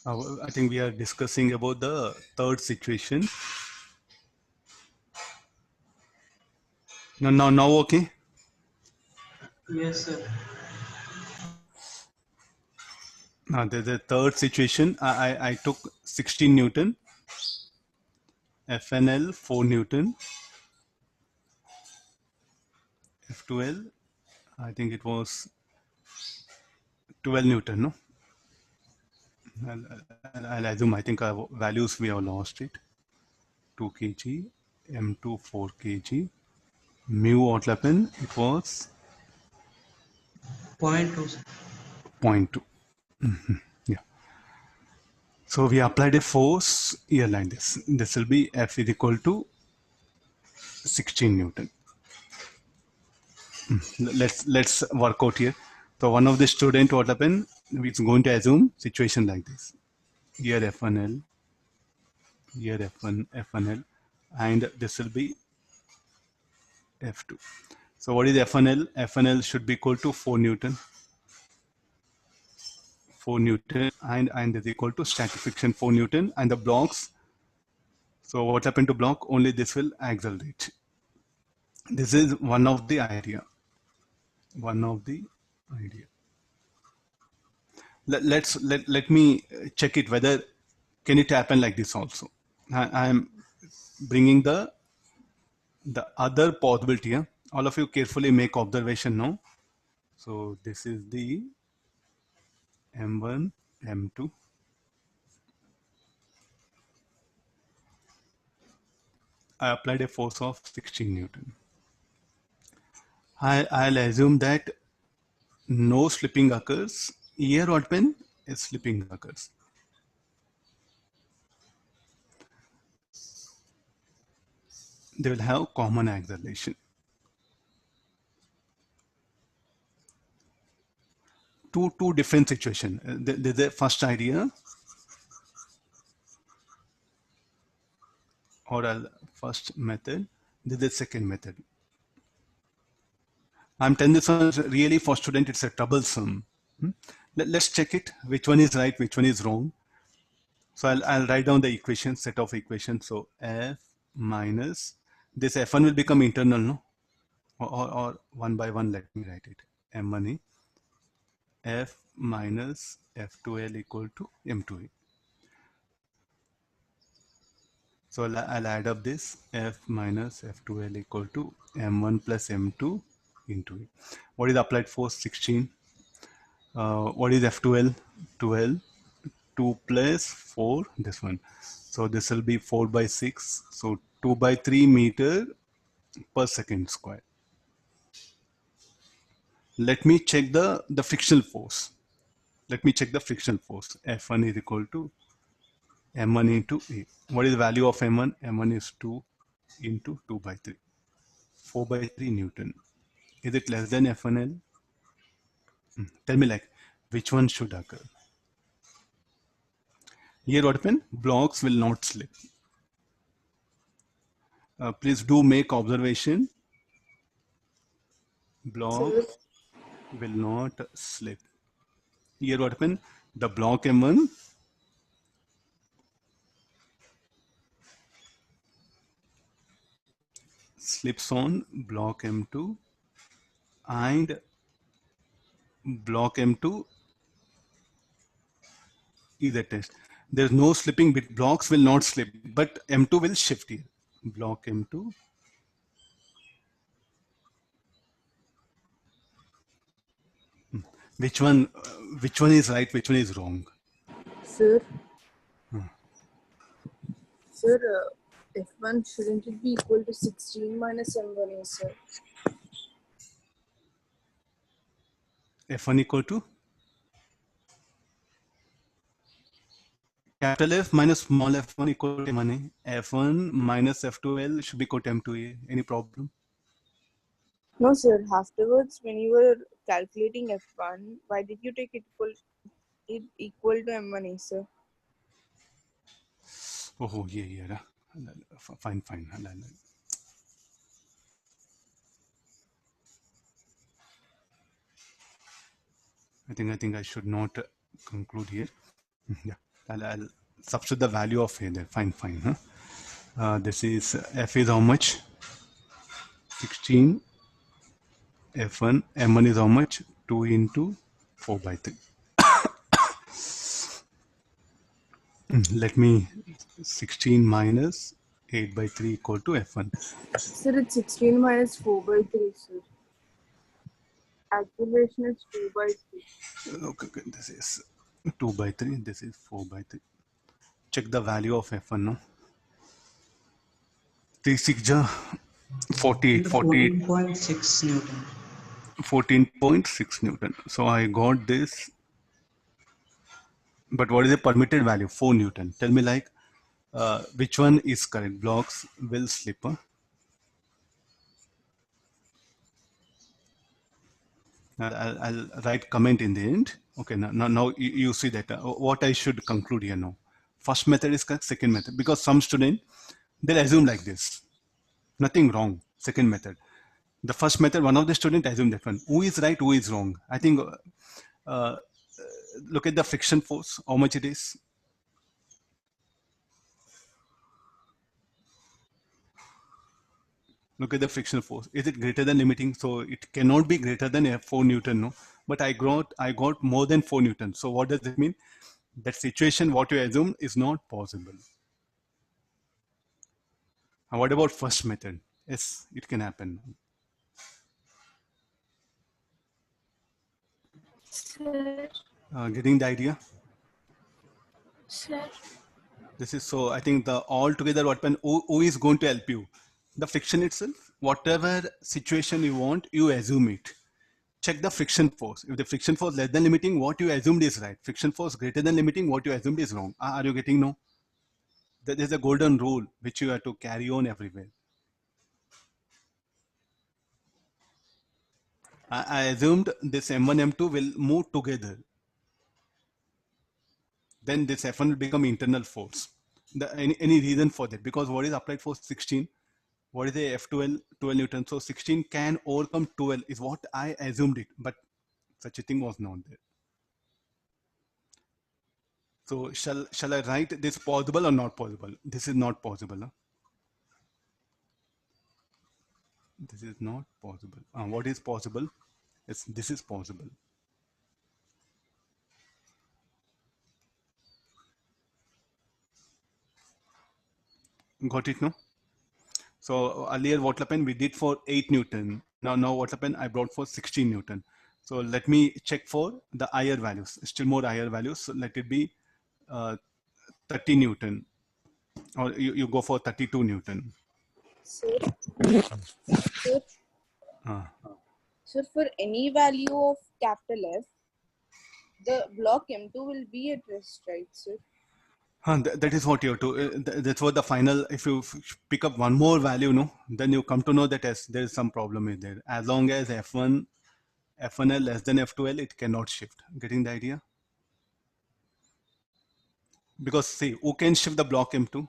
I think we are discussing about the third situation. Now, okay. Yes, sir. Now, the third situation, I took 16 Newton, FNL 4 Newton, F2L, I think it was 12 Newton, no? I'll assume, I think our values we have lost it. 2 kg, M2 4 kg, mu what happened? It was 0.2, sir. 0.2. Yeah. So we applied a force here like this. This will be F is equal to 16 Newton. Let's work out here. So one of the student what happened? It's going to assume situation like this. Here F1L, here F1 F1L, and this will be F2. So what is F1L? F1L should be equal to 4 Newton. 4 Newton and is equal to static friction 4 Newton and the blocks. So what happened to block? Only this will accelerate. This is one of the idea. One of the idea. Let me check it whether can it happen like this also. I am bringing the other possibility. Yeah? All of you carefully make observation now. So this is the M1, M2. I applied a force of 16 Newton. I'll assume that no slipping occurs. Here what when a slipping occurs. They will have common acceleration. Two different situations. The first idea or first method. This is the second method. I'm telling this one really for student it's a troublesome. Let's check it. Which one is right? Which one is wrong? So I'll write down the equation set of equations. So F minus this F1 will become internal, no? Or one by one. Let me write it. M1A F minus F2L equal to M2A. So I'll add up this F minus F2L equal to M1 plus M2 into A. What is applied force? 16. What is F2L? 12. 2 plus 4, this one. So this will be 4 by 6. So 2 by 3 meter per second square. Let me check the frictional force. Let me check the frictional force. F1 is equal to M1 into A. What is the value of M1? M1 is 2 into 2 by 3. 4 by 3 Newton. Is it less than F1L? Tell me like, which one should occur? Here what happened? Blocks will not slip. Please do make observation. Block will not slip. Here what happened? The block M1 slips on block M2 and block M2 is a test. There's no slipping, blocks will not slip, but M2 will shift here. Block M2. Which one is right, which one is wrong? Sir, sir, F1 shouldn't it be equal to 16 minus M1A, sir? F1 equal to capital F minus small f1 equal to M1A. F1 minus F2L should be equal to M2A. Any problem? No, sir. Afterwards, when you were calculating F1, why did you take it equal to M1A, sir? Oh, yeah. Fine. I think I should not conclude here. Yeah. I'll substitute the value of A there. Fine, fine. Huh? This is F is how much? 16. F1. M1 is how much? 2 into 4 by 3. Let me 16 minus 8 by 3 equal to F1. Sir, it's 16 minus 4 by 3, sir. Acceleration is 2 by 3. Okay, this is 2 by 3. This is 4 by 3. Check the value of F1 now. 3 6 ja 48, 48, 14.6 Newton. 14.6 Newton. So I got this. But what is the permitted value? 4 Newton. Tell me like which one is correct? Blocks will slip. Huh? I'll write comment in the end. Okay, now you see that what I should conclude here now. First method is correct, second method. Because some student, they'll assume like this. Nothing wrong. Second method. The first method, one of the student assumed that one. Who is right, who is wrong? I think look at the friction force, how much it is. Look at the frictional force. Is it greater than limiting? So it cannot be greater than 4 Newton, no? But I got more than 4 Newton. So what does it mean? That situation, what you assume, is not possible. And what about first method? Yes, it can happen. Sir. Getting the idea? Sir. This is so, I think the altogether what happen, who is going to help you? The friction itself, whatever situation you want, you assume it. Check the friction force. If the friction force less than limiting, what you assumed is right. Friction force greater than limiting, what you assumed is wrong. Are you getting no? There is a golden rule which you have to carry on everywhere. I assumed this M1, M2 will move together. Then this F1 will become internal force. Any reason for that? Because what is applied force 16? What is the F12? 12 Newton. So 16 can overcome 12 is what I assumed it. But such a thing was not there. So shall I write this possible or not possible? This is not possible. Huh? This is not possible. What is possible? Yes, this is possible. Got it, no? So earlier what happened? We did for 8 Newton. Now what happened? I brought for 16 Newton. So let me check for the higher values, still more higher values. So let it be 30 Newton, or you go for 32 Newton. Sir. Sir. So for any value of capital F, the block M2 will be at rest, right, sir? That is what you have to, that's what the final, if you pick up one more value, no, then you come to know that yes, there is some problem is there. As long as F1L less than F2L, it cannot shift. Getting the idea? Because see, who can shift the block M2?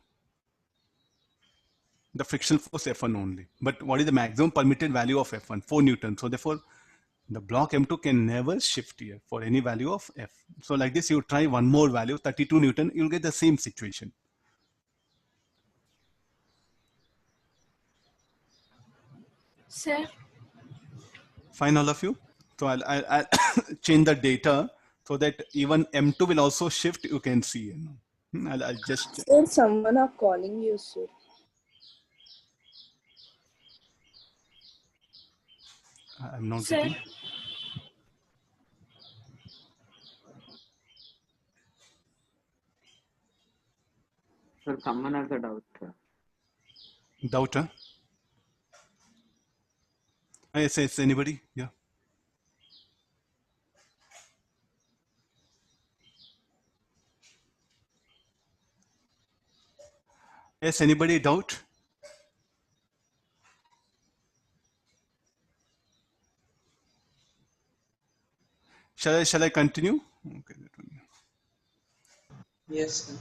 The frictional force F1 only. But what is the maximum permitted value of F1? 4 Newton. So therefore, the block M2 can never shift here for any value of F. So like this, you try one more value, 32 Newton, you'll get the same situation. Sir. Fine, all of you. So I'll change the data so that even M2 will also shift. You can see. You know. I'll just. Sir, someone are calling you, sir. I'm not Sir. getting. Sir, someone has a doubt, sir. Doubt, huh? Yes, anybody? Yeah. Yes, anybody doubt? Shall I continue? Okay. Yes, sir.